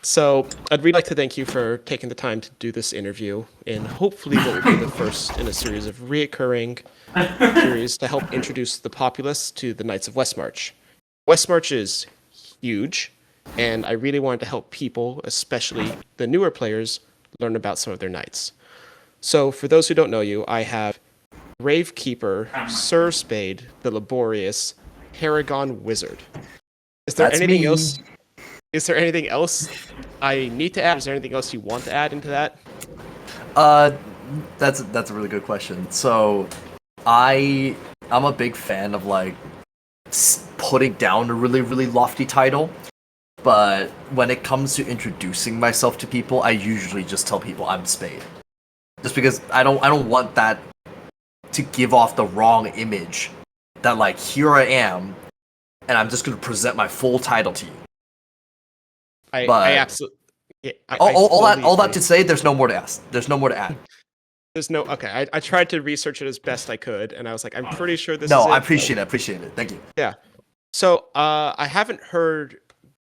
So, I'd really like to thank you for taking the time to do this interview, and hopefully, what will be the first in a series of reoccurring series to help introduce the populace to the Knights of Westmarch. Westmarch is huge, and I really wanted to help people, especially the newer players, learn about some of their knights. So, for those who don't know you, I have Gravekeeper, Sir Spade, the laborious Paragon Wizard. Is there That's anything me. else? Is there anything else I need to add? Is there anything else you want to add into that? Uh, that's a really good question. So, I'm a big fan of like putting down a really lofty title, but when it comes to introducing myself to people, I usually just tell people I'm Spade, just because I don't want that to give off the wrong image that like here I am, and I'm just gonna present my full title to you. I But absolutely. Yeah, all that agree. to say, there's no more to ask. There's no more to add. There's no okay. I tried to research it as best I could, and I was like, I'm pretty sure this No, is I it. appreciate it. I appreciate it. Thank you. Yeah. So I haven't heard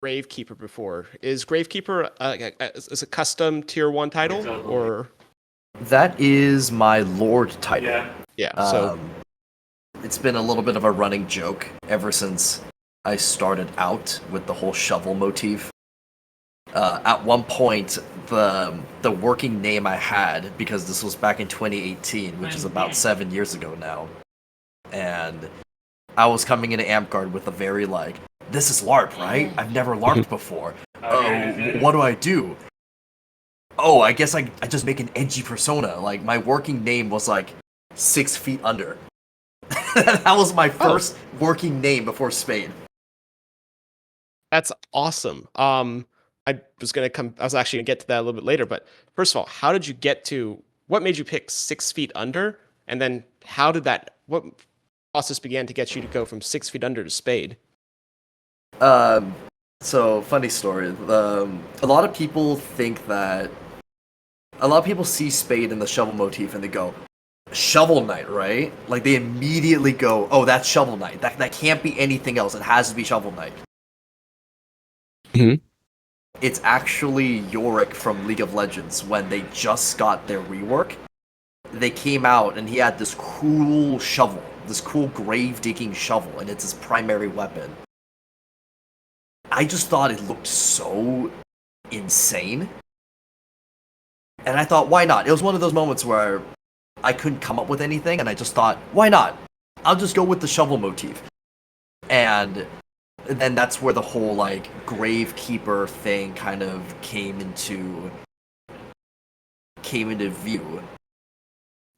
Gravekeeper before. Is Gravekeeper is a custom tier 1 title or? That is my Lord title. Yeah. So It's been a little bit of a running joke ever since I started out with the whole shovel motif. At one point, the working name I had, because this was back in 2018, which is about 7 years ago now, and I was coming into Amtgard with a very like, this is LARP, right? I've never LARPed before. What do I do? Oh, I guess I just make an edgy persona. Like, my working name was like 6 feet under. That was my first working name before Spade. that's awesome. I was actually gonna get to that a little bit later, but first of all, how did you get to? What made you pick 6 feet under? And then what process began to get you to go from 6 feet under to Spade? So funny story. A lot of people think that a lot of people see Spade in the shovel motif and they go, Shovel Knight, right? Like they immediately go, oh, that's Shovel Knight. That can't be anything else. It has to be Shovel Knight. Mm-hmm. It's actually Yorick from League of Legends when they just got their rework. They came out and he had this cool shovel, this cool grave digging shovel, and it's his primary weapon. I just thought it looked so insane. And I thought, why not? It was one of those moments where I couldn't come up with anything, and I just thought, why not? I'll just go with the shovel motif. And then that's where the whole, like, Gravekeeper thing kind of came into view.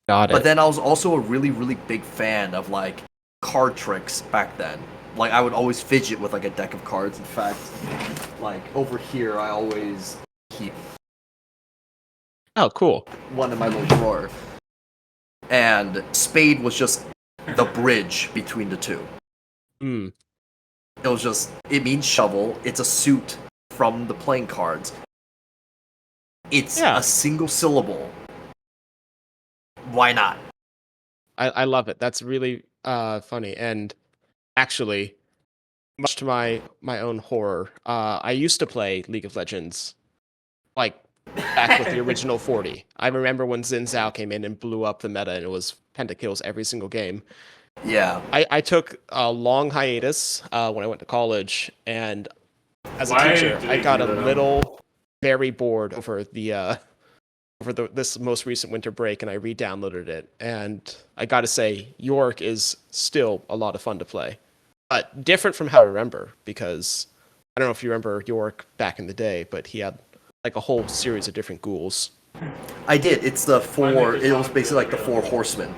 Got it. But then I was also a really big fan of, like, card tricks back then. Like, I would always fidget with, like, a deck of cards. In fact, like, over here, I always keep Oh, cool. one in my little drawer. And Spade was just the bridge between the two. Mm. It was just, it means shovel. It's a suit from the playing cards. It's a single syllable. Why not? I love it. That's really funny. And actually, much to my own horror, I used to play League of Legends, like back with the original 40. I remember when Xin Zhao came in and blew up the meta, and it was pentakills every single game. Yeah. I took a long hiatus when I went to college, and as a teacher, I got a little very bored over this most recent winter break, and I re-downloaded it. And I got to say, York is still a lot of fun to play, but different from how I remember, because I don't know if you remember York back in the day, but he had like a whole series of different ghouls. I did. It was basically like the 4 horsemen.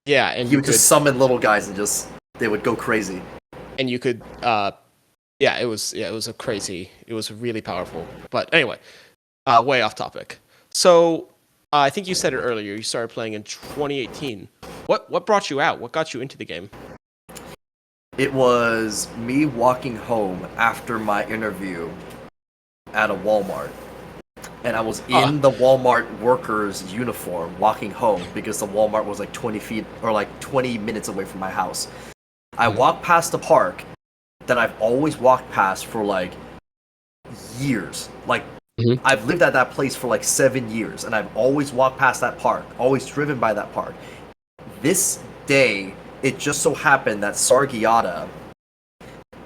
Yeah, and You would just summon little guys and they would go crazy. and you could it was really powerful. But anyway, way off topic. So I think you said it earlier, you started playing in 2018. What brought you out? What got you into the game? It was me walking home after my interview at a Walmart. And I was in the Walmart worker's uniform walking home because the Walmart was like 20 feet or like 20 minutes away from my house. I walked past the park that I've always walked past for like years. Like, Mhm. I've lived at that place for like 7 years, and I've always walked past that park, always driven by that park. This day, it just so happened that Sargiata,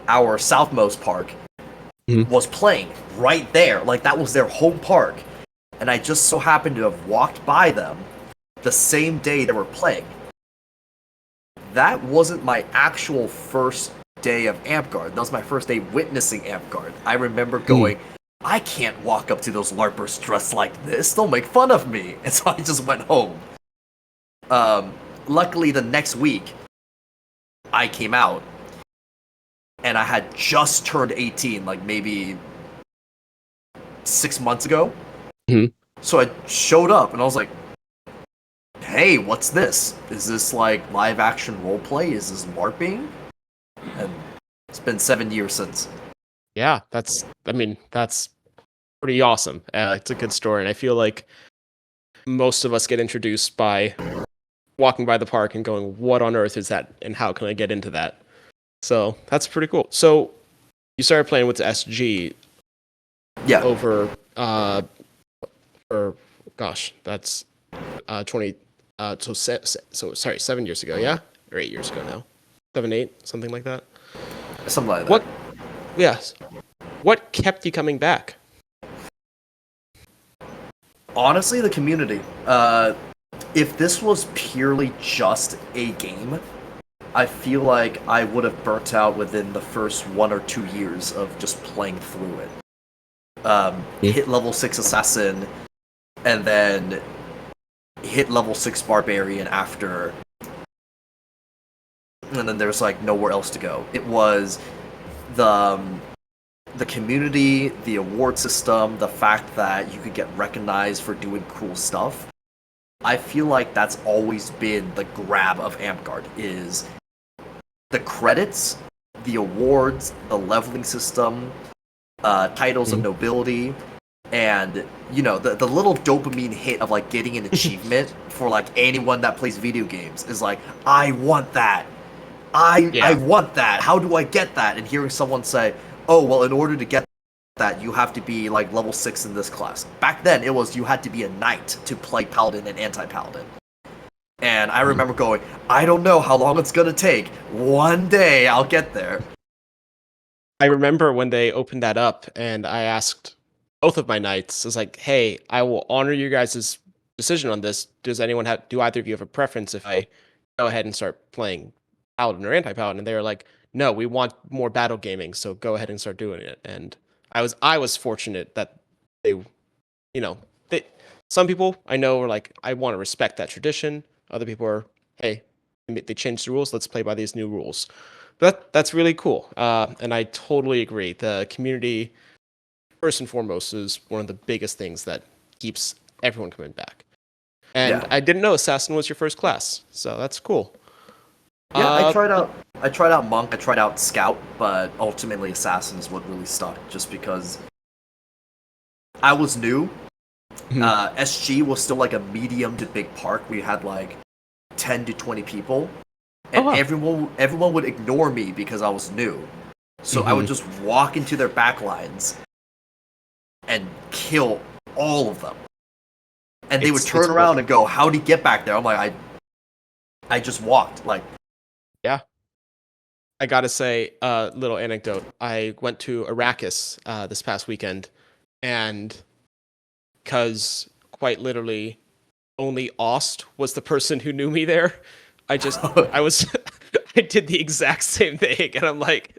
our southmost park, Mhm. was playing right there. Like, that was their home park. And I just so happened to have walked by them the same day they were playing. That wasn't my actual first day of Amtgard. That was my first day witnessing Amtgard. I remember going, I can't walk up to those LARPers dressed like this. They'll make fun of me. And so I just went home. Luckily, the next week, I came out, and I had just turned 18, like maybe 6 months ago. Mhm. So I showed up, and I was like, hey, what's this? Is this like live action roleplay? Is this LARPing? And it's been 7 years since. Yeah, that's pretty awesome. It's a good story, and I feel like most of us get introduced by walking by the park and going, "What on earth is that? And how can I get into that?" So that's pretty cool. So you started playing with the SG Yeah. over, or gosh, that's 20. So sorry, 7 years ago, yeah, or 8 years ago now, 7, 8, something like that. Something like that. What? Yes. What kept you coming back? Honestly, the community. If this was purely just a game, I feel like I would have burnt out within the first 1 or 2 years of just playing through it. Hit level 6 assassin, and then hit level 6 barbarian after, and then there's like nowhere else to go. It was the community, the award system, the fact that you could get recognized for doing cool stuff. I feel like that's always been the grab of Amtgard, is the credits, the awards, the leveling system, titles of nobility, and the little dopamine hit of like getting an achievement for like anyone that plays video games is like, I want that. I want that. How do I get that? And hearing someone say, oh, well, in order to get that, you have to be like level 6 in this class. Back then, it was you had to be a knight to play paladin and anti-paladin. And I remember going, I don't know how long it's gonna take. One day I'll get there. I remember when they opened that up, and I asked both of my knights, I was like, "Hey, I will honor you guys' decision on this. Do either of you have a preference if I go ahead and start playing paladin or anti-paladin?" And they were like, "No, we want more battle gaming, so go ahead and start doing it." And I was fortunate that they, you know, they some people I know are like, "I want to respect that tradition." Other people are, "Hey, they changed the rules. Let's play by these new rules." But that's really cool, and I totally agree. The community, first and foremost, is one of the biggest things that keeps everyone coming back. And Yeah. I didn't know Assassin was your first class, so that's cool. Yeah, I Uh, tried out Monk, I tried out Scout, but ultimately Assassin is what really stuck, just because I was new. SG was still like a medium to big park. We had like 10 to 20 people, and wow. everyone would ignore me because I was new. So I would just walk into their back lines and kill all of them. And they would turn around and go, how'd he get back there? I'm like, I just walked. Like, Yeah. I gotta say, little anecdote. I went to Arrakis this past weekend, and because quite literally only Ost was the person who knew me there, I was, I did the exact same thing, and I'm like,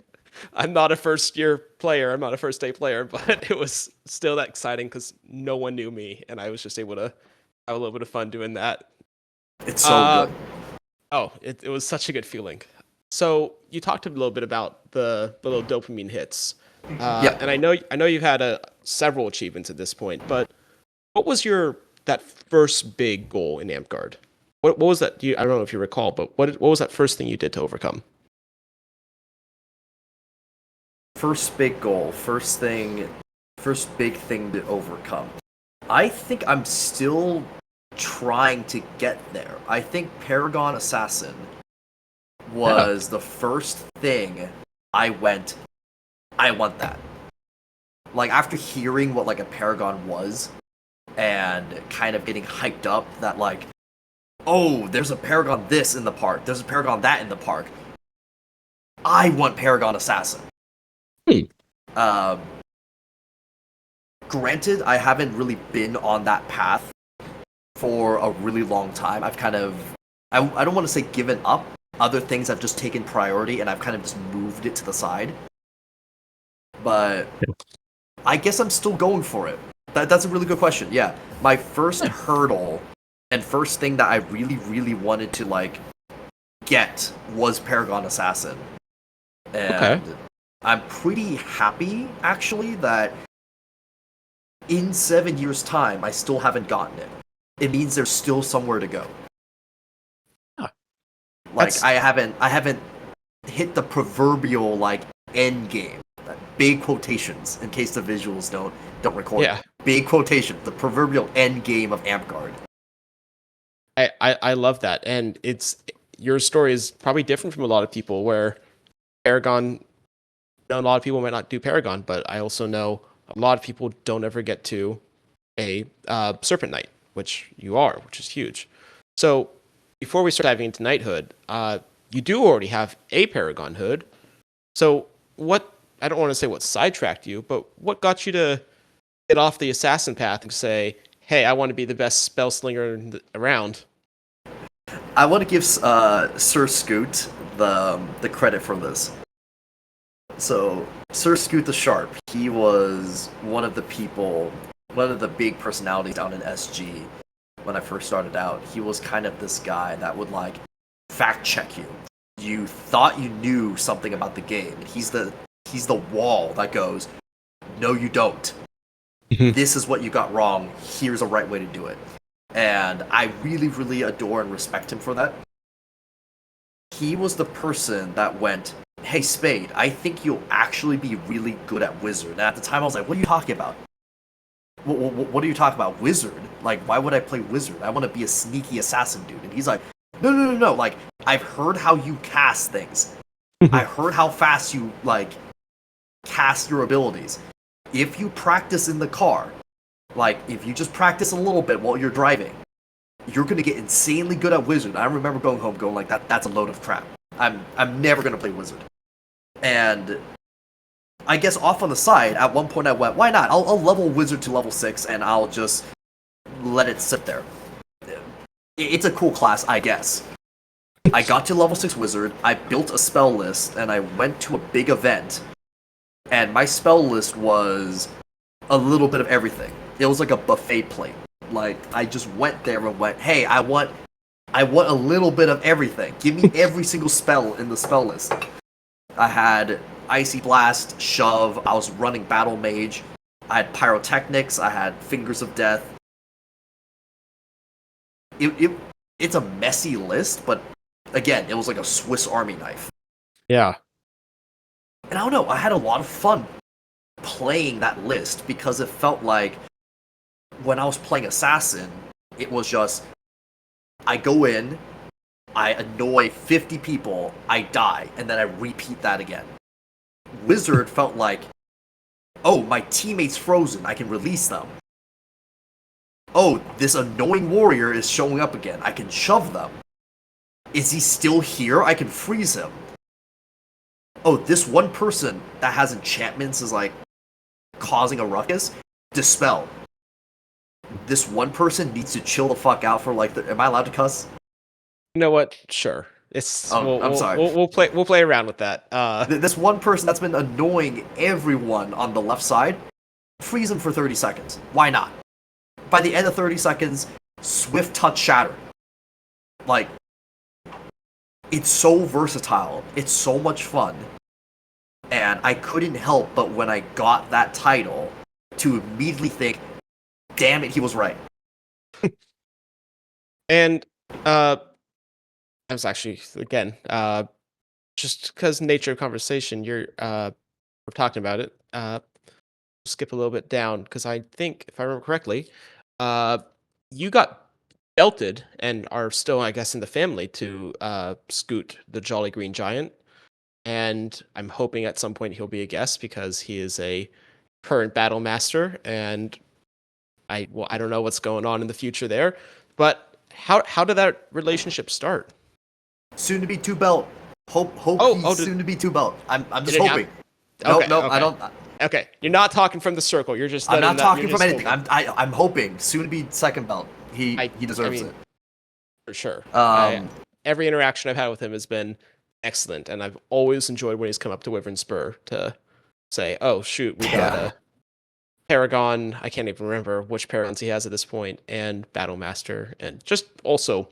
I'm not a first year player, I'm not a first day player, but it was still that exciting because no one knew me, and I was just able to have a little bit of fun doing that. it's so good. Oh, it was such a good feeling. So you talked a little bit about the little dopamine hits, Yeah. and I know you've had several achievements at this point, but what was that first big goal in Amtgard? What was that? I don't know if you recall, but what was that first thing you did to overcome? First big goal, first big thing to overcome. I think I'm still trying to get there. I think Paragon Assassin was the first thing I want that. Like after hearing what like a paragon was, and kind of getting hyped up that like, oh, there's a paragon this in the park, there's a paragon that in the park. I want Paragon Assassin. Hmm. Um, Granted, I haven't really been on that path for a really long time. I've kind of, I don't want to say given up. Other things have just taken priority, and I've kind of just moved it to the side. But I guess I'm still going for it. That's a really good question. Yeah, my first hurdle and first thing that I really, really wanted to like get was Paragon Assassin, and I'm pretty happy actually that in 7 years' time I still haven't gotten it. It means there's still somewhere to go. Huh. Like I haven't hit the proverbial like end game. Big quotations in case the visuals don't record. Yeah. Big quotation. The proverbial end game of Amtgard. I love that, and your story is probably different from a lot of people. Where Paragon, a lot of people might not do Paragon, but I also know a lot of people don't ever get to a Serpent Knight, which you are, which is huge. So before we start diving into knighthood, you do already have a Paragon hood. So what? I don't want to say what sidetracked you, but what got you to get off the assassin path and say, "Hey, I want to be the best spell slinger around"? I want to give Sir Scoot the credit for this. So Sir Scoot the Sharp, he was one of the people, one of the big personalities down in SG when I first started out. He was kind of this guy that would like fact check you. You thought you knew something about the game. He's the wall that goes, no, you don't. This is what you got wrong. Here's a right way to do it. And I really, really adore and respect him for that. He was the person that went, hey, Spade, I think you'll actually be really good at Wizard. And at the time, I was like, what are you talking about? What are you talking about? Wizard? Like, why would I play Wizard? I want to be a sneaky assassin dude. And he's like, no. Like, I've heard how you cast things. I heard how fast you, like, cast your abilities. If you practice in the car, like, if you just practice a little bit while you're driving, you're gonna get insanely good at Wizard. I remember going home going like, that's a load of crap. I'm never gonna play Wizard. And I guess off on the side, at one point I went, why not? I'll level Wizard to level 6 and I'll just let it sit there. It's a cool class, I guess. I got to level 6 Wizard, I built a spell list, and I went to a big event, and my spell list was a little bit of everything. It was like a buffet plate. Like, I just went there and went, hey, I want a little bit of everything. Give me every single spell in the spell list. I had Icy Blast, Shove, I was running Battle Mage, I had Pyrotechnics, I had Fingers of Death. It's a messy list, but again, it was like a Swiss Army knife. Yeah. And I don't know, I had a lot of fun playing that list because it felt like when I was playing Assassin, it was just, I go in, I annoy 50 people, I die, and then I repeat that again. Wizard felt like, oh, my teammate's frozen, I can release them. Oh, this annoying warrior is showing up again, I can shove them. Is he still here? I can freeze him. Oh, this one person that has enchantments is like causing a ruckus? Dispel. This one person needs to chill the fuck out for like am I allowed to cuss? You know what? Sure. It's. I'm sorry. We'll play around with that. This one person that's been annoying everyone on the left side, freeze him for 30 seconds. Why not? By the end of 30 seconds, Swift Touch Shatter. Like, it's so versatile. It's so much fun. And I couldn't help but when I got that title to immediately think, damn it, he was right. And I was actually, again, just because nature of conversation, we're talking about it. Skip a little bit down because I think, if I remember correctly, you got belted and are still, I guess, in the family to Scoot, the Jolly Green Giant. And I'm hoping at some point he'll be a guest because he is a current battle master, and I don't know what's going on in the future there, but how did that relationship start? Soon to be two belt. Hope he's soon to be two belt. I'm just hoping. Nope, Okay, I don't. Okay, you're not talking from the circle. You're just. I'm not talking you're from anything. hoping. I'm hoping soon to be second belt. He deserves it for sure. Um, Every interaction I've had with him has been excellent, and I've always enjoyed when he's come up to Wyvern Spur to say, "Oh shoot, we got a Paragon." I can't even remember which Paragons he has at this point, and Battle Master, and just also,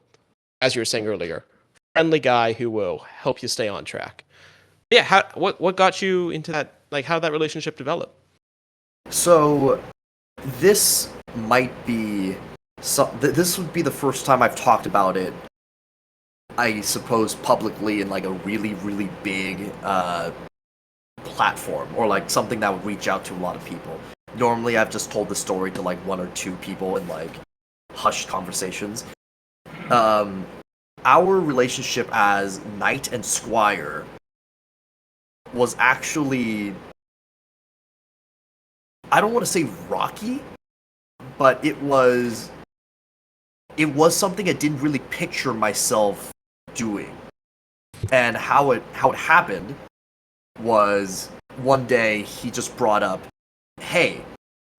as you were saying earlier, friendly guy who will help you stay on track. Yeah, what got you into that? Like, how did that relationship develop? So, this might be this would be the first time I've talked about it. I suppose publicly in like a really really big platform, or like something that would reach out to a lot of people. Normally, I've just told the story to like one or two people in like hushed conversations. Our relationship as knight and squire was actually, I don't want to say rocky, but it was something I didn't really picture myself doing. And how it happened was one day he just brought up, "Hey,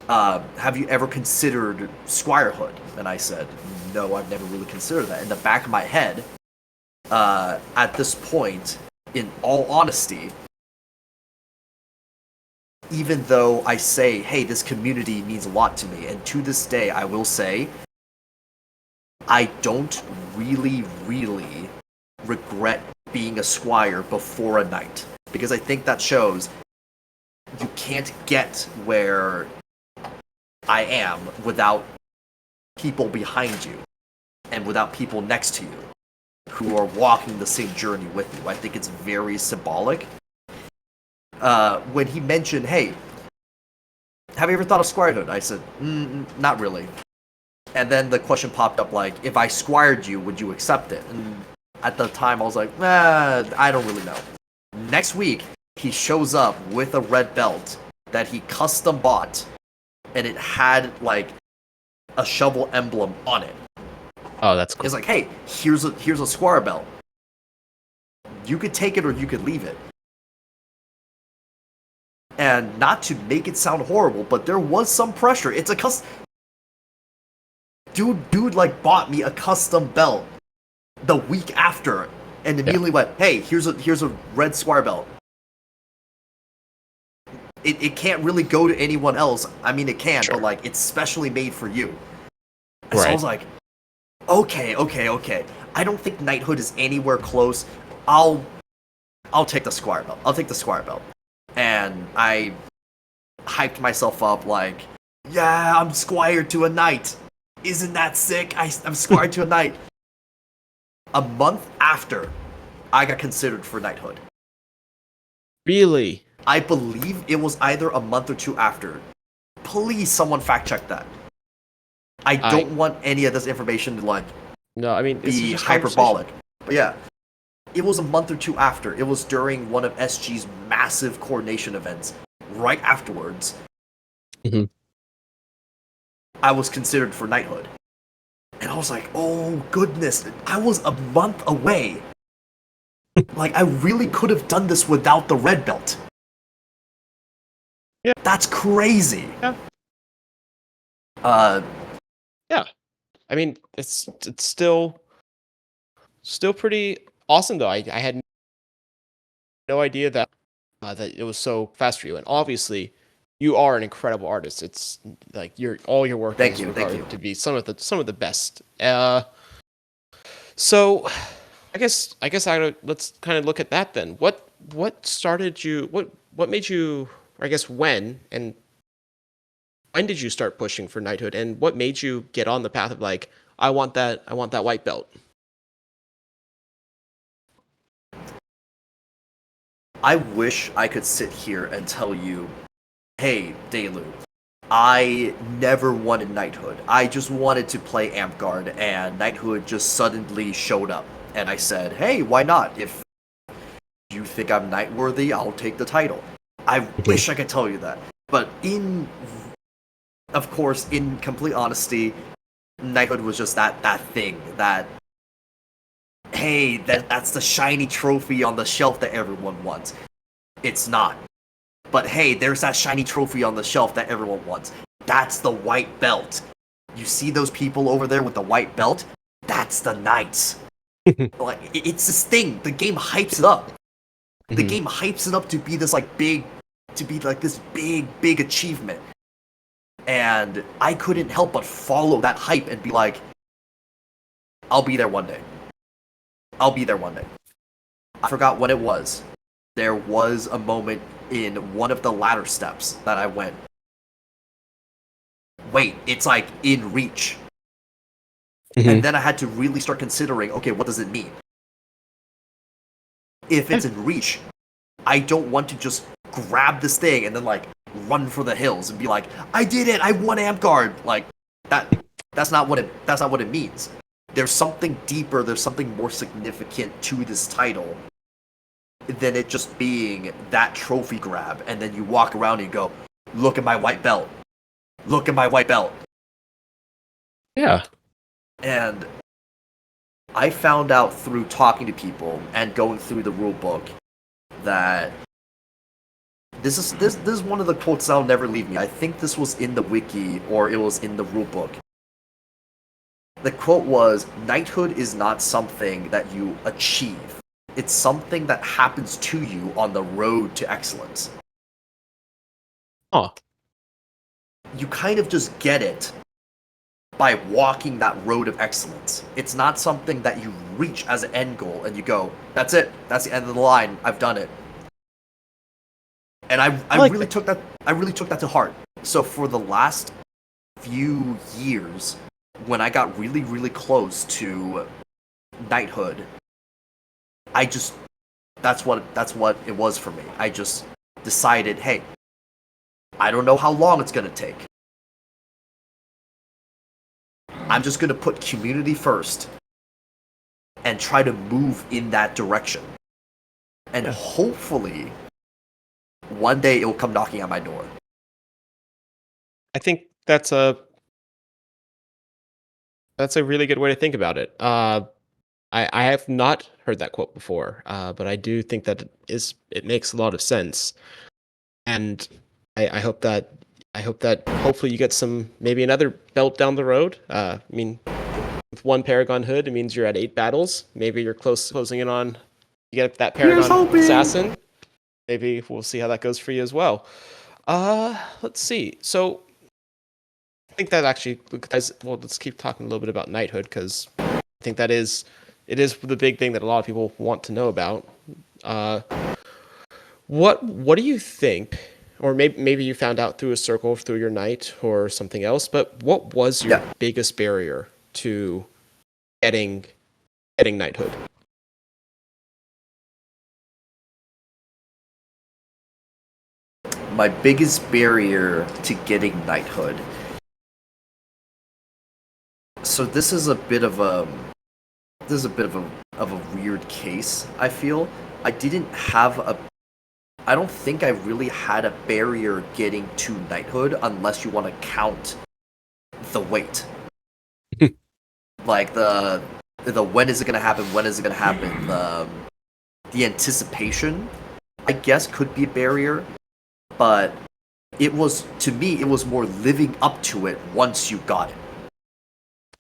have you ever considered squirehood?" And I said, "No, I've never really considered that." In the back of my head, at this point, in all honesty, even though I say, "Hey, this community means a lot to me," and to this day, I will say, I don't really, really regret being a squire before a knight, because I think that shows you can't get where I am without people behind you and without people next to you who are walking the same journey with you. I think it's very symbolic. When he mentioned, "Hey, have you ever thought of squirehood?" I said, "Not really." And then the question popped up like, "If I squired you, would you accept it?" And at the time I was like, I don't really know. Next week, he shows up with a red belt that he custom bought, and it had like a shovel emblem on it. Oh, that's cool. He's like, "Hey, here's a squire belt. You could take it or you could leave it." And not to make it sound horrible, but there was some pressure. It's a dude like bought me a custom belt the week after, and immediately went, "Hey, here's a red squire belt. It can't really go to anyone else. I mean, it can, but like it's specially made for you." And so I was like, okay. I don't think knighthood is anywhere close. I'll take the squire belt. I'll take the squire belt. And I hyped myself up like, "Yeah, I'm squire to a knight. Isn't that sick? I'm squire to a knight." A month after, I got considered for knighthood. Really? I believe it was either a month or two after. Please, someone fact check that. I don't want any of this information to like be hyperbolic. But yeah, it was a month or two after. It was during one of SG's massive coordination events. Right afterwards, I was considered for knighthood. And I was like, oh goodness, I was a month away. Like, I really could have done this without the red belt. Yeah. That's crazy. Yeah. Yeah. I mean, it's still pretty awesome though. I had no idea that that it was so fast for you, and obviously you are an incredible artist. It's like all your work Thank is you. regarded to be some of the best. So I guess let's kind of look at that then. What started you? What made you? Or I guess when did you start pushing for knighthood, and what made you get on the path of like I want that white belt? I wish I could sit here and tell you, "Hey, Delu, I never wanted knighthood. I just wanted to play Amtgard, and knighthood just suddenly showed up." And I said, "Hey, why not? If you think I'm knight worthy, I'll take the title." I wish I could tell you that. But of course, in complete honesty, knighthood was just that thing that, hey, that's the shiny trophy on the shelf that everyone wants. It's not. But hey, there's that shiny trophy on the shelf that everyone wants. That's the white belt. You see those people over there with the white belt? That's the knights. Like, it's this thing. The game hypes it up. The game hypes it up to be this big achievement. And I couldn't help but follow that hype and be like, I'll be there one day. I'll be there one day. I forgot what it was. There was a moment in one of the ladder steps that I went, wait, it's like in reach. And then I had to really start considering, okay, what does it mean? If it's in reach, I don't want to just grab this thing and then like run for the hills and be like, I did it, I won Amtgard. Like that's not what it means. There's something deeper, there's something more significant to this title than it just being that trophy grab, and then you walk around and you go, look at my white belt. Look at my white belt. Yeah. And I found out through talking to people and going through the rule book that this is one of the quotes that'll never leave me. I think this was in the wiki or it was in the rule book. The quote was, knighthood is not something that you achieve. It's something that happens to you on the road to excellence. Oh. You kind of just get it by walking that road of excellence. It's not something that you reach as an end goal and you go, that's it, that's the end of the line, I've done it. And I really took that to heart. So for the last few years, when I got really, really close to knighthood, that's what it was for me. I just decided, hey, I don't know how long it's gonna take. I'm just gonna put community first and try to move in that direction. And hopefully, one day it will come knocking on my door. I think that's a really good way to think about it. I have not heard that quote before, but I do think that it makes a lot of sense, and I hope that hopefully you get maybe another belt down the road. I mean, with one Paragon hood, it means you're at 8 battles. Maybe you're closing in on you get that Paragon assassin. Maybe we'll see how that goes for you as well. Let's see. So I think that actually, guys, well, let's keep talking a little bit about knighthood because I think it is the big thing that a lot of people want to know about. What do you think? Or maybe you found out through a circle, through your knight, or something else. But what was your biggest barrier to getting knighthood? My biggest barrier to getting knighthood. So this is a bit of a weird case. I feel I don't think I really had a barrier getting to knighthood unless you want to count the wait. Like the when is it gonna happen? When is it gonna happen? The anticipation, I guess, could be a barrier, but it was more living up to it once you got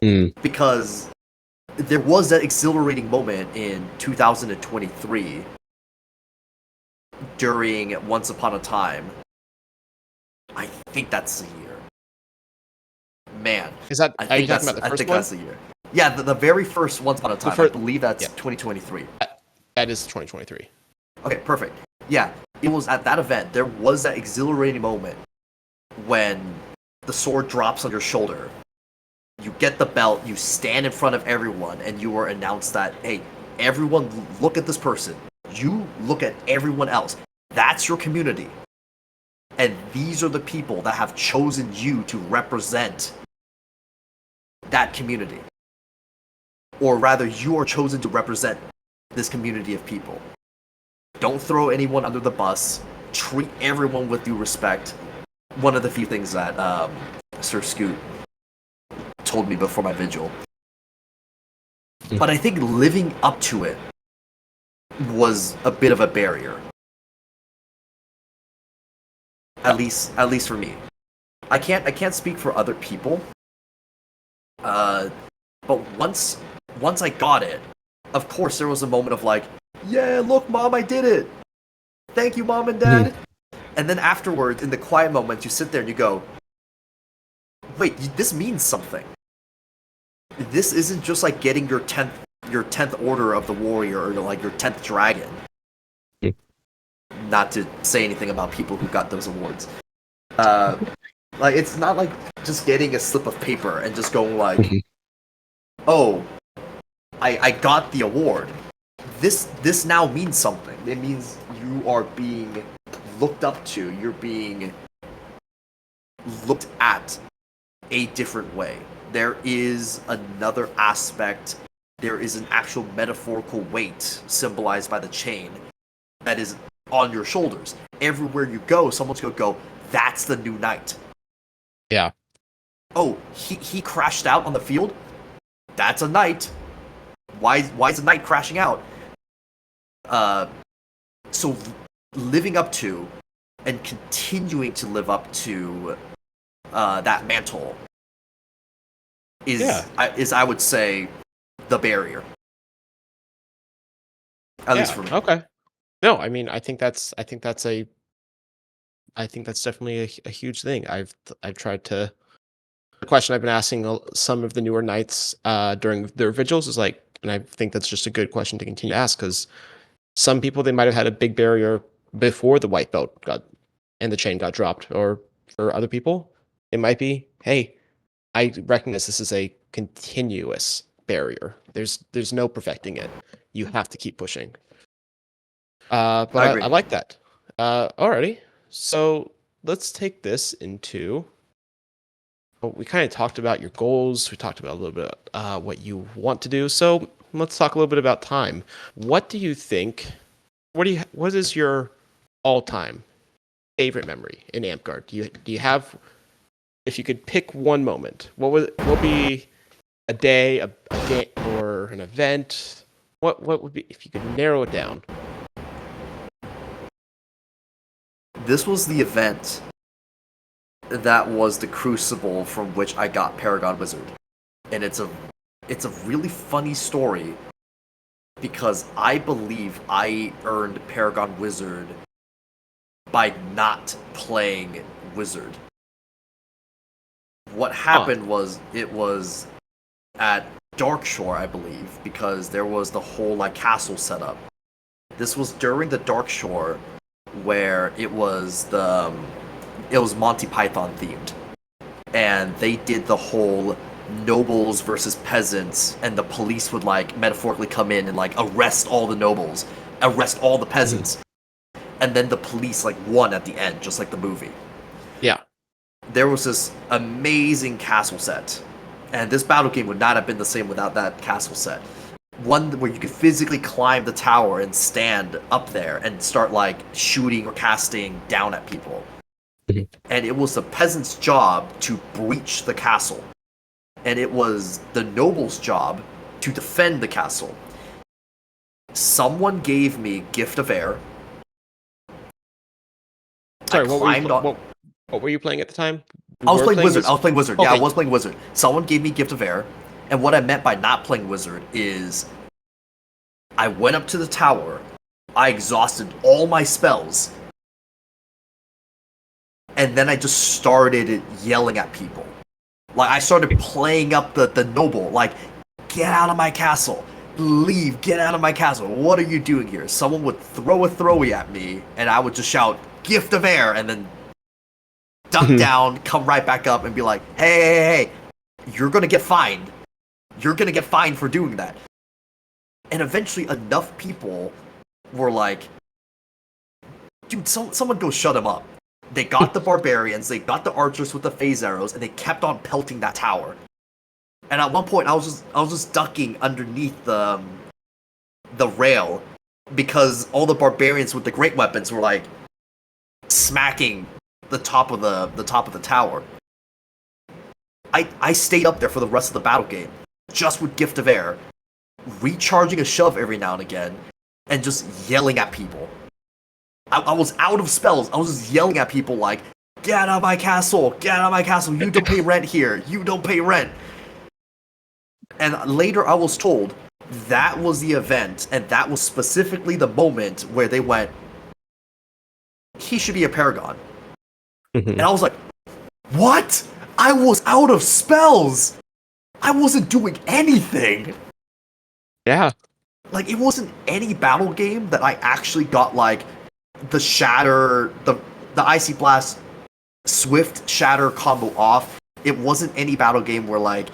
it. Because there was that exhilarating moment in 2023 during Once Upon a Time. I think that's the year. Man. Are you talking about the first one? I think that's the year. Yeah, the very first Once Upon a Time. I believe that's 2023. That is 2023. Okay, perfect. Yeah, it was at that event. There was that exhilarating moment when the sword drops on your shoulder. You get the belt, you stand in front of everyone, and you were announced that, hey, everyone look at this person. You look at everyone else. That's your community. And these are the people that have chosen you to represent that community. Or rather, you are chosen to represent this community of people. Don't throw anyone under the bus. Treat everyone with due respect. one of the few things that Sir Scoot told me before my vigil. But I think living up to it was a bit of a barrier. At least for me. I can't speak for other people. But once I got it, of course there was a moment of like, yeah, look, Mom, I did it. Thank you, Mom and Dad. And then afterwards, in the quiet moments, you sit there and you go, wait, this means something. This isn't just like getting your 10th order of the warrior or like your 10th dragon. Not to say anything about people who got those awards. Like, it's not like just getting a slip of paper and just going like, oh, I got the award. This now means something. It means you are being looked up to. You're being looked at a different way. There is another aspect. There is an actual metaphorical weight symbolized by the chain that is on your shoulders. Everywhere you go, someone's gonna go, that's the new knight. Yeah. Oh, he crashed out on the field? That's a knight. Why is a knight crashing out? So living up to and continuing to live up to that mantle is I would say the barrier. At least for me. Okay. No, I mean, I think that's definitely a huge thing. I've tried to. The question I've been asking some of the newer knights during their vigils is like, and I think that's just a good question to continue to ask, because some people, they might have had a big barrier before the white belt got and the chain got dropped, or for other people, it might be, hey, I recognize this is a continuous barrier. There's no perfecting it. You have to keep pushing. But I agree. I like that. Alrighty. So let's take this into. Well, we kind of talked about your goals. We talked about a little bit what you want to do. So let's talk a little bit about time. What do you think? What is your all-time favorite memory in Amtgard? Do you have? If you could pick one moment, what would be a day, a game, or an event? What would be, if you could narrow it down? This was the event that was the crucible from which I got Paragon Wizard. And it's a really funny story because I believe I earned Paragon Wizard by not playing Wizard. What happened was, it was at Darkshore, I believe, because there was the whole like castle setup. This was during the Darkshore where it was Monty Python themed, and they did the whole nobles versus peasants, and the police would like metaphorically come in and like arrest all the nobles, arrest all the peasants, and then the police like won at the end, just like the movie. Yeah. There was this amazing castle set, and this battle game would not have been the same without that castle set. One where you could physically climb the tower and stand up there and start like shooting or casting down at people. And it was the peasant's job to breach the castle. And it was the noble's job to defend the castle. Someone gave me Gift of Air. Sorry, what were you playing at the time? I was playing Wizard. Okay. Yeah, I was playing Wizard. Someone gave me Gift of Air. And what I meant by not playing Wizard is I went up to the tower, I exhausted all my spells, and then I just started yelling at people. Like, I started playing up the noble, like, get out of my castle, leave, get out of my castle, what are you doing here? Someone would throw a throwy at me, and I would just shout, Gift of Air, and then duck down, come right back up, and be like, hey, you're gonna get fined. You're gonna get fined for doing that. And eventually enough people were like, dude, someone go shut him up. They got the barbarians, they got the archers with the phase arrows, and they kept on pelting that tower. And at one point I was just ducking underneath the rail because all the barbarians with the great weapons were like smacking the tower. I stayed up there for the rest of the battle game, just with Gift of Air, recharging a shove every now and again, and just yelling at people. I was out of spells. I was just yelling at people like, "Get out of my castle! Get out of my castle! You don't pay rent here! You don't pay rent!" And later I was told that was the event, and that was specifically the moment where they went, "He should be a paragon." And I was like, "What? I was out of spells! I wasn't doing anything!" Yeah. Like, it wasn't any battle game that I actually got, like, the Shatter, the Icy Blast, Swift Shatter combo off. It wasn't any battle game where, like,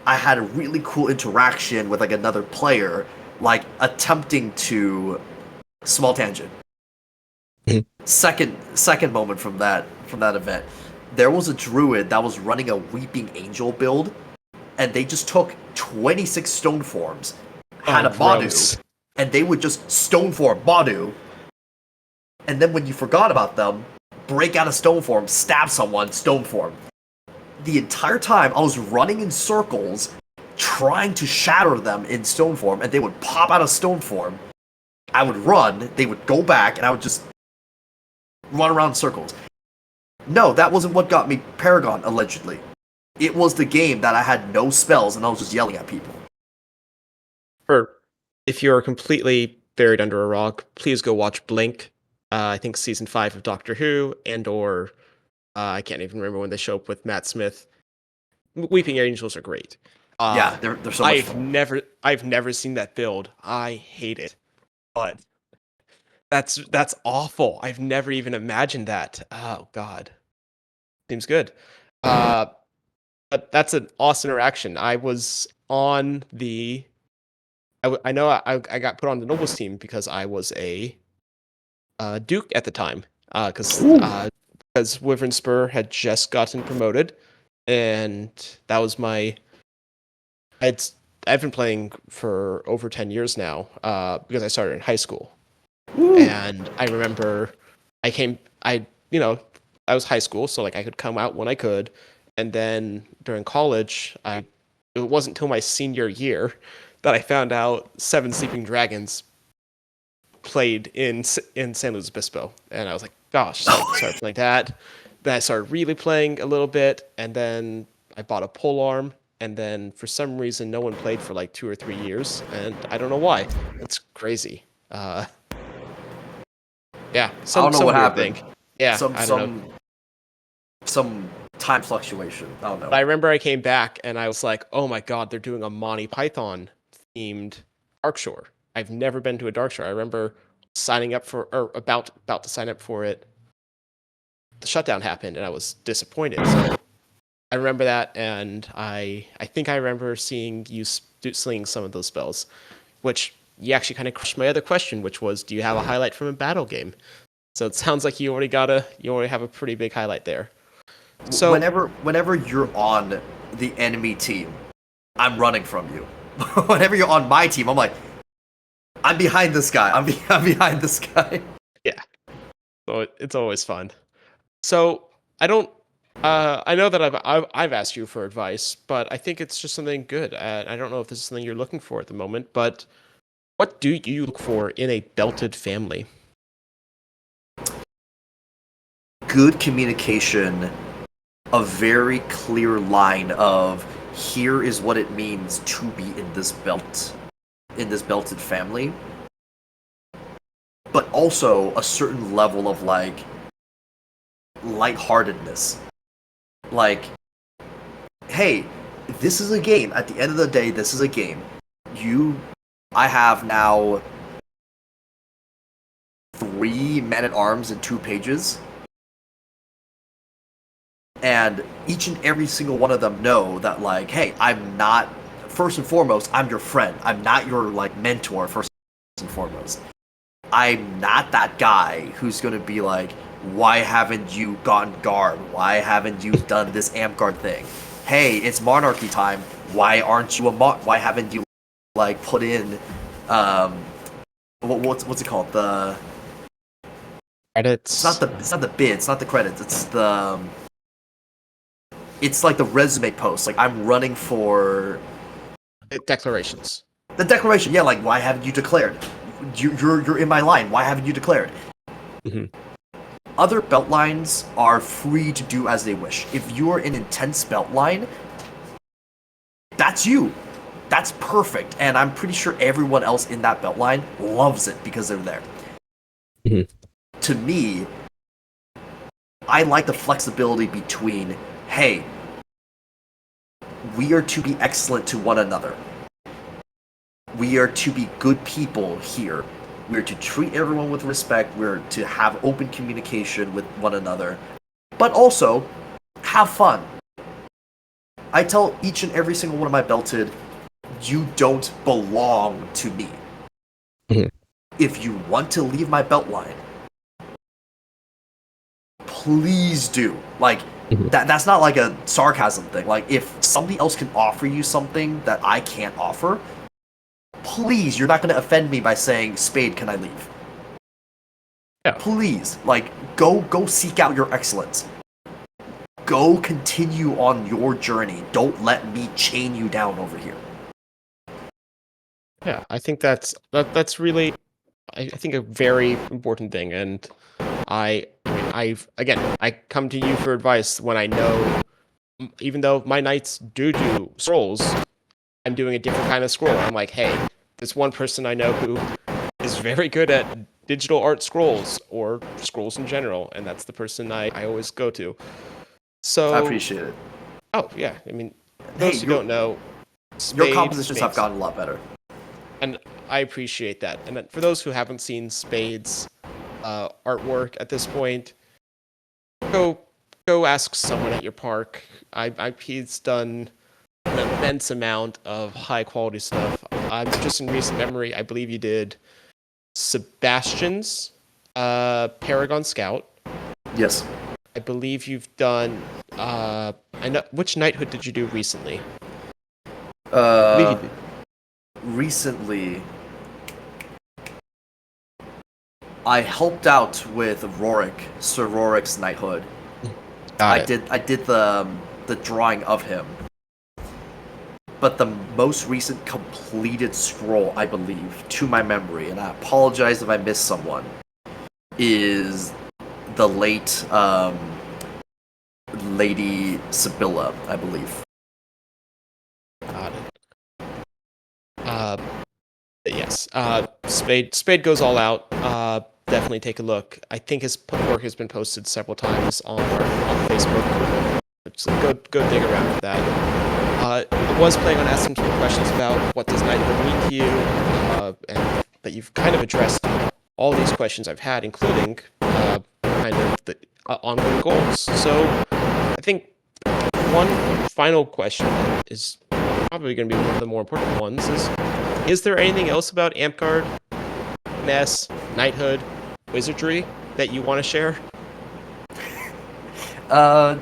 I had a really cool interaction with, like, another player, like, attempting to... Small tangent. Second moment from that event. There was a druid that was running a Weeping Angel build, and they just took 26 stone forms, had a Badu, and they would just stone form Badu, and then when you forgot about them, break out a stone form, stab someone, stone form. The entire time I was running in circles, trying to shatter them in stone form, and they would pop out of stone form. I would run, they would go back, and I would just run around in circles. No, that wasn't what got me Paragon, allegedly. It was the game that I had no spells, and I was just yelling at people. Or if you're completely buried under a rock, please go watch Blink. I think season 5 of Doctor Who, and/or I can't even remember when they show up with Matt Smith. Weeping Angels are great. Yeah, they're so much fun. I've never seen that build. I hate it, but that's awful. I've never even imagined that. Oh God, seems good. But that's an awesome interaction. I was on the. I know I got put on the Nobles team because I was a Duke at the time. Because Wyvern Spur had just gotten promoted, and that was my. I've been playing for over 10 years now because I started in high school. Ooh. And I remember I was high school, so like I could come out when I could. And then during college, it wasn't until my senior year that I found out Seven Sleeping Dragons played in San Luis Obispo. And I was like, gosh, so I started playing that. Then I started really playing a little bit, and then I bought a polearm. And then for some reason, no one played for like 2 or 3 years, and I don't know why. It's crazy. Yeah, I don't know what happened. Yeah, some time fluctuation. I don't know. But I remember I came back and I was like, oh my God, they're doing a Monty Python themed Darkshore. I've never been to a Darkshore. I remember signing up for, or about to sign up for it. The shutdown happened, and I was disappointed. So I remember that, and I think I remember seeing you slinging some of those spells, which you actually kind of crushed my other question, which was, do you have a highlight from a battle game? So it sounds like you already have a pretty big highlight there. So whenever you're on the enemy team, I'm running from you. Whenever you're on my team, I'm like, I'm behind this guy. I'm behind this guy. Yeah. So it's always fun. So I know that I've asked you for advice, but I think it's just something good. I don't know if this is something you're looking for at the moment, but what do you look for in a belted family? Good communication, a very clear line of here is what it means to be in this belted family, but also a certain level of like lightheartedness. Like, hey, this is a game. At the end of the day, this is a game. I have now 3 men-at-arms and 2 pages. And each and every single one of them know that, like, hey, I'm not, first and foremost, I'm your friend. I'm not your, like, mentor, first and foremost. I'm not that guy who's going to be like, why haven't you gotten guard? Why haven't you done this Amtgard thing? Hey, it's monarchy time. Why aren't you why haven't you like put in what's it called? Credits. It's not the bid. It's not the credits. It's like the resume post. Like I'm running for Declarations. the declaration. Yeah, like why haven't you declared? You're in my line. Why haven't you declared? Hmm. Other belt lines are free to do as they wish. If you're an intense belt line, that's you. That's perfect. And I'm pretty sure everyone else in that belt line loves it because they're there. Hmm. To me, I like the flexibility between, hey, we are to be excellent to one another. We are to be good people here. We're to treat everyone with respect. We're to have open communication with one another. But also, have fun. I tell each and every single one of my belted, you don't belong to me. Mhm. If you want to leave my belt line, please do. Like, Mhm. that's not like a sarcasm thing. Like, if somebody else can offer you something that I can't offer, please, you're not going to offend me by saying, Spade, can I leave? Yeah. Please, like, go seek out your excellence. Go continue on your journey. Don't let me chain you down over here. Yeah, I think that's really, I think, a very important thing. And I come to you for advice when I know, even though my knights do scrolls, I'm doing a different kind of scroll. I'm like, hey, there's one person I know who is very good at digital art scrolls or scrolls in general, and that's the person I always go to. I So, appreciate it. oh yeah, I mean, Hey, those who don't know, your Spade compositions have makes, gotten a lot better. and I appreciate that. And then for those who haven't seen Spade's artwork at this point, go go ask someone at your park. He's done an immense amount of high quality stuff. I'm just in recent memory, I believe you did Sebastian's Paragon Scout. Yes. I believe you've done. I know which knighthood did you do recently? I believe you did. Recently, I helped out with Sir Rorik's knighthood. Got it. I did the drawing of him. But the most recent completed scroll, I believe, to my memory, and I apologize if I missed someone, is the late Lady Sibylla, I believe. Got it. Yes. Spade goes all out. Definitely take a look. I think his work has been posted several times on Facebook. So go dig around for that. I was planning on asking some questions about what does knighthood mean to you, and that you've kind of addressed all these questions I've had, including kind of the ongoing goals. So I think one final question is probably going to be one of the more important ones is there anything else about Amtgard, Ness, Knighthood, Wizardry that you want to share? Uh,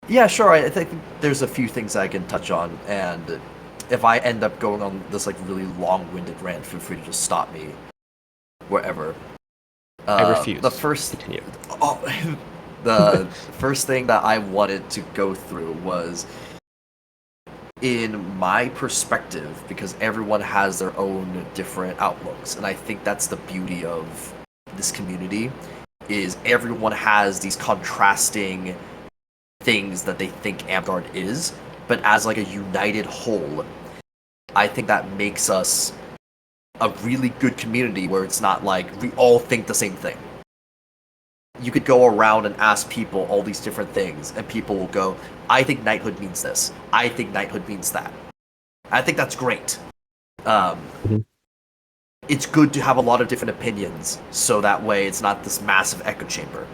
yeah, sure. I think there's a few things I can touch on, and if I end up going on this like really long-winded rant, feel free to just stop me wherever. I refuse. The first, Continue. oh, the first thing that I wanted to go through was, in my perspective, because everyone has their own different outlooks, and I think that's the beauty of this community, is everyone has these contrasting things that they think Amtgard is, but as like a united whole, I think that makes us a really good community where it's not like we all think the same thing. You could go around and ask people all these different things, and people will go, I think knighthood means this. I think knighthood means that. I think that's great. Mhm. It's good to have a lot of different opinions, so that way it's not this massive echo chamber.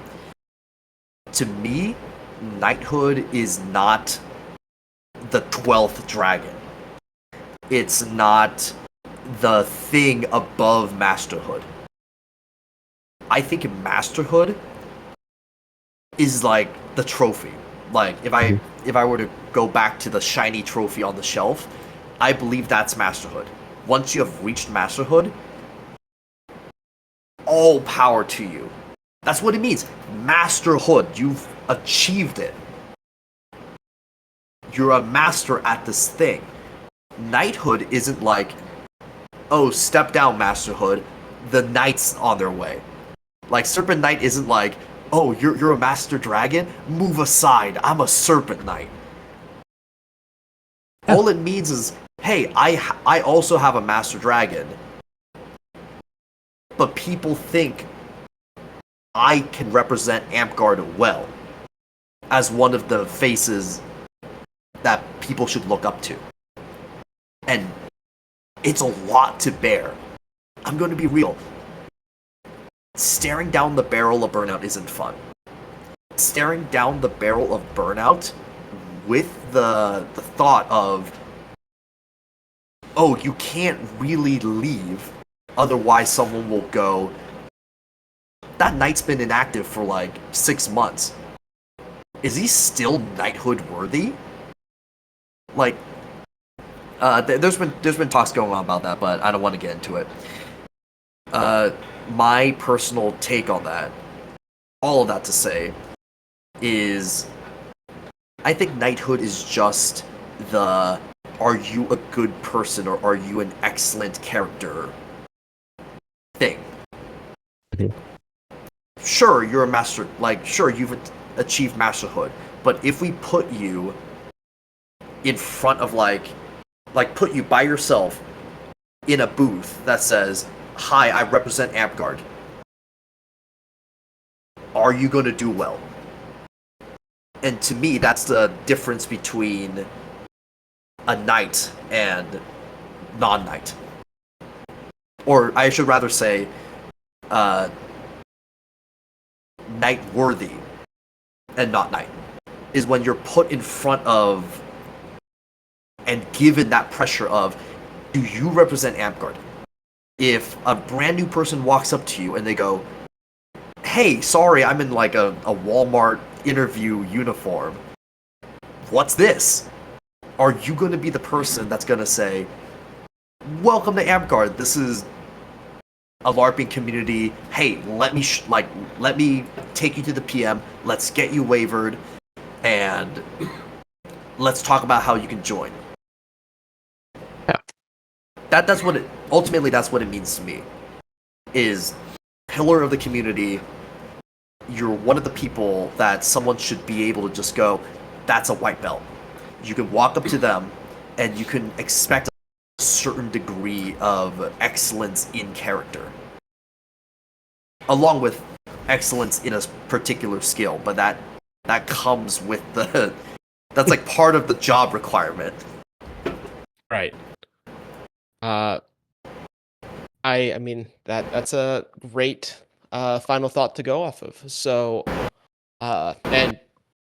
To me, knighthood is not the 12th dragon. It's not the thing above masterhood. I think masterhood is like the trophy. Like Mhm. if I were to go back to the shiny trophy on the shelf, I believe that's masterhood. Once you have reached masterhood, all power to you. That's what it means. Masterhood. You've achieved it. You're a master at this thing. Knighthood isn't like, oh, step down, masterhood. The knight's on their way. Like, Serpent Knight isn't like, oh, you're a master dragon? Move aside. I'm a Serpent Knight. All it means is, hey, I also have a master dragon. But people think I can represent Amtgard well as one of the faces that people should look up to. And it's a lot to bear. I'm going to be real. Staring down the barrel of burnout isn't fun. Staring down the barrel of burnout with the thought of, oh, you can't really leave, otherwise someone will go, that knight's been inactive for like 6 months. Is he still knighthood worthy? Like, there's been talks going on about that, but I don't want to get into it. My personal take on that, all of that to say, is I think knighthood is just the, are you a good person or are you an excellent character thing. Sure, you're a master, like, sure, you've achieved masterhood, but if we put you in front of, like put you by yourself in a booth that says, hi, I represent Amtgard, are you going to do well? And to me, that's the difference between a knight and non-knight. Or I should rather say, knight-worthy and not knight. Is when you're put in front of and given that pressure of, do you represent Amtgard? If a brand new person walks up to you and they go, hey, sorry, I'm in like a Walmart interview uniform. What's this? Are you going to be the person that's going to say, welcome to Amtgard, this is a LARPing community, hey, let me take you to the PM, let's get you wavered, and let's talk about how you can join. Yeah. That's what it, ultimately that's what it means to me, is pillar of the community. You're one of the people that someone should be able to just go, that's a white belt. You can walk up to them and you can expect a certain degree of excellence in character, along with excellence in a particular skill, but that comes with the, that's like part of the job requirement. Right. I mean that's a great final thought to go off of. So, and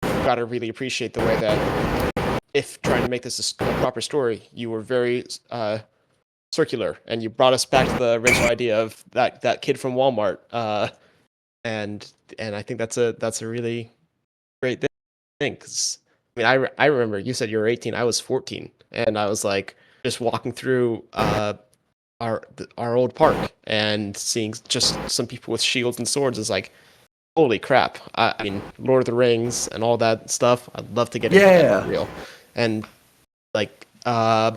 you've got to really appreciate the way that, if trying to make this a proper story, you were very circular, and you brought us back to the original idea of that kid from Walmart. And I think that's a really great thing. 'Cause, I mean, I remember you said you were 18. I was 14, and I was like just walking through our old park and seeing just some people with shields and swords is like, holy crap. I mean, Lord of the Rings and all that stuff, I'd love to get into that for real. And like I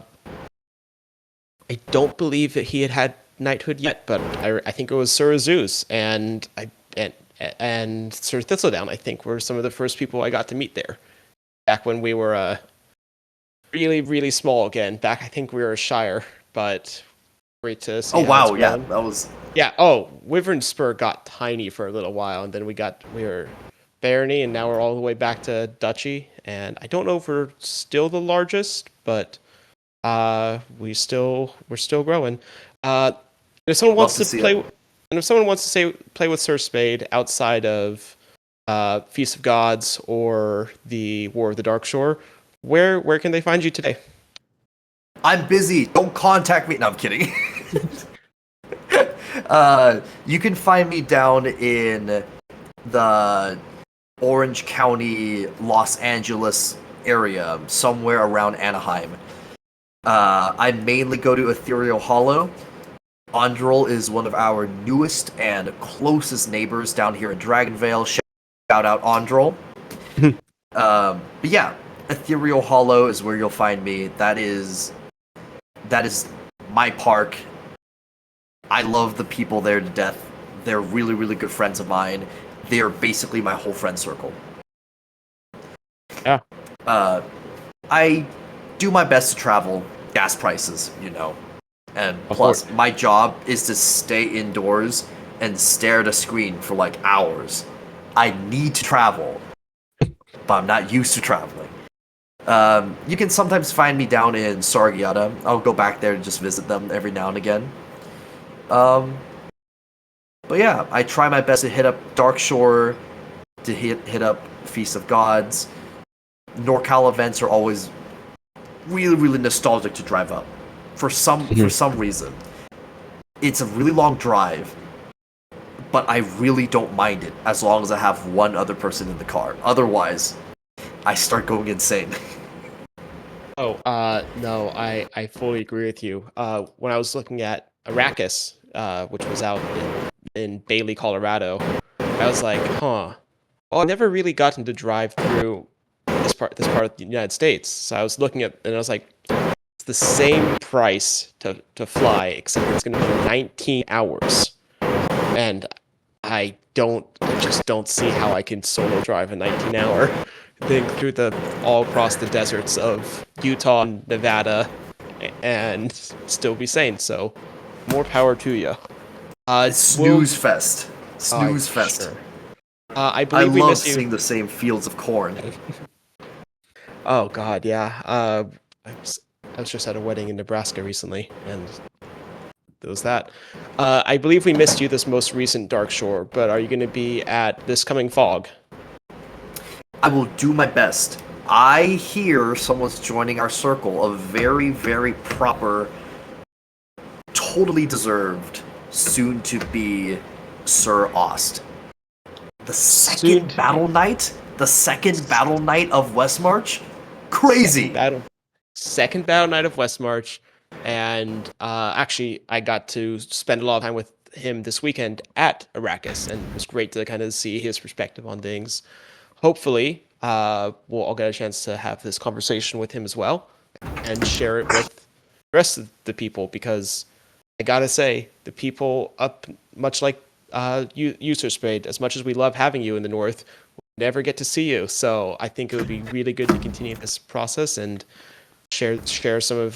don't believe that he had knighthood yet, but I think it was Sir Zeus and Sir Thistledown, I think, were some of the first people I got to meet there back when we were really, really small again. Back, I think we were a shire, but great to see. Oh wow, yeah, that was. Yeah. Oh, Wyvern Spur got tiny for a little while, and then we were barony, and now we're all the way back to duchy. And I don't know if we're still the largest, but we're still growing. If someone wants to play, and if someone wants to play with Sir Spade outside of Feast of Gods or the War of the Dark Shore, where can they find you today? I'm busy. Don't contact me. No, I'm kidding. You can find me down in the Orange County, Los Angeles area, somewhere around Anaheim. I mainly go to Ethereal Hollow, Andril is one of our newest and closest neighbors down here in Dragonvale. Shout out Andril. But yeah, Ethereal Hollow is where you'll find me. That is my park. I love the people there to death. They're really, really good friends of mine. They're basically my whole friend circle. Yeah. I do my best to travel gas prices, and Of plus course. my job is to stay indoors and stare at a screen for like hours. I need to travel, but I'm not used to traveling. You can sometimes find me down in Sargiata. I'll go back there to just visit them every now and again. Um, but yeah, I try my best to hit up Darkshore, to hit up Feast of Gods. NorCal events are always really, really nostalgic to drive up. For some reason, it's a really long drive, but I really don't mind it as long as I have one other person in the car. Otherwise, I start going insane. Oh, no, I fully agree with you. When I was looking at Arrakis, which was out in Bailey, Colorado, I was like, huh. Well, I never really gotten to drive through this part of the United States. So I was looking at, and I was like, it's the same price to fly, except it's going to be 19 hours. And I just don't see how I can solo drive a 19-hour thing through all across the deserts of Utah and Nevada and still be sane. So more power to you. Will Snooze fest. Snooze fest. sure. I I believe we love miss you. seeing the same fields of corn. Oh God, yeah. I was just at a wedding in Nebraska recently, and there was that. I believe we missed you this most recent Dark Shore, but are you going to be at this coming fog? I will do my best. I hear someone's joining our circle, a very, very proper, totally deserved, soon to be Sir Ost. The Soon second to battle be. knight? The second battle knight of Westmarch? Second Crazy! battle, second battle night of Westmarch, and actually, I got to spend a lot of time with him this weekend at Arrakis, and it was great to kind of see his perspective on things. Hopefully, we'll all get a chance to have this conversation with him as well, and share it with the rest of the people because I gotta say, the people up, much like you, Sir Spade, as much as we love having you in the North, we never get to see you. So I think it would be really good to continue this process and share some of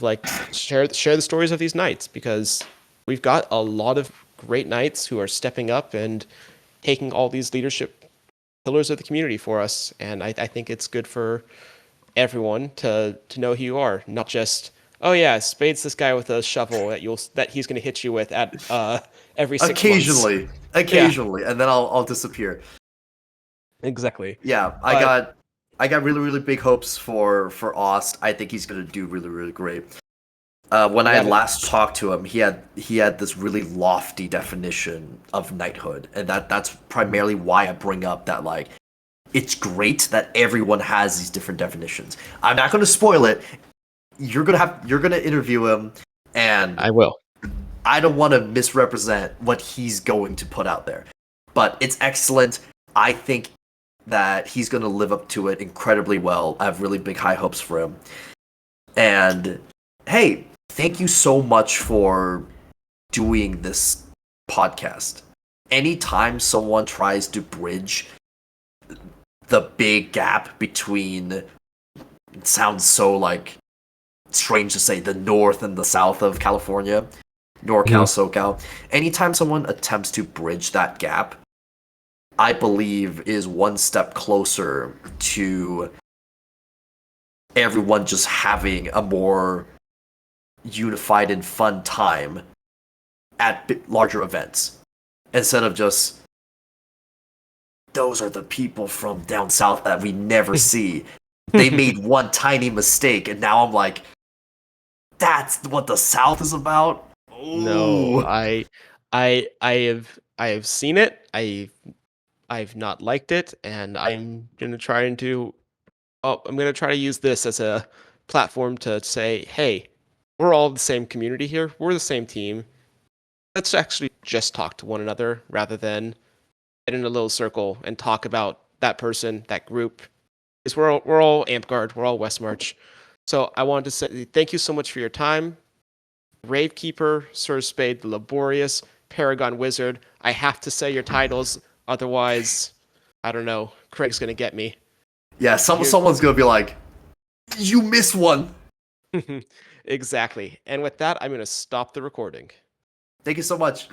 share the stories of these knights because we've got a lot of great knights who are stepping up and taking all these leadership pillars of the community for us. And I think it's good for everyone to know who you are, not just oh yeah, Spade's this guy with a shovel that he's going to hit you with at every 6 months. Occasionally. Yeah, Occasionally. And then I'll disappear. exactly. Yeah, But I got really, really big hopes for Ost. I think he's gonna do really, really great. When we I haven't. last talked to him, he had this really lofty definition of knighthood, and that's primarily why I bring up that like it's great that everyone has these different definitions. I'm not going to spoil it. You're gonna interview him, and I will. I don't want to misrepresent what he's going to put out there, but it's excellent. I think that he's going to live up to it incredibly well. I have really big high hopes for him. And hey, thank you so much for doing this podcast. Anytime someone tries to bridge the big gap between, it sounds so like strange to say, the north and the south of California, NorCal, SoCal. Anytime someone attempts to bridge that gap, I believe is one step closer to everyone just having a more unified and fun time at larger events instead of just those are the people from down south that we never see. They made one tiny mistake and now I'm like that's what the south is about. No, Ooh. I have seen it. I've not liked it, and I'm gonna try to use this as a platform to say, hey, we're all the same community here. We're the same team. Let's actually just talk to one another rather than get in a little circle and talk about that person, that group. Because we're all Amtgard, we're all Westmarch. So I wanted to say thank you so much for your time. Ravekeeper, Sir Spade, the Laborious, Paragon Wizard. I have to say your titles, otherwise, I don't know. Craig's gonna get me. Yeah, someone's gonna be like, "You missed one." Exactly. And with that, I'm gonna stop the recording. Thank you so much.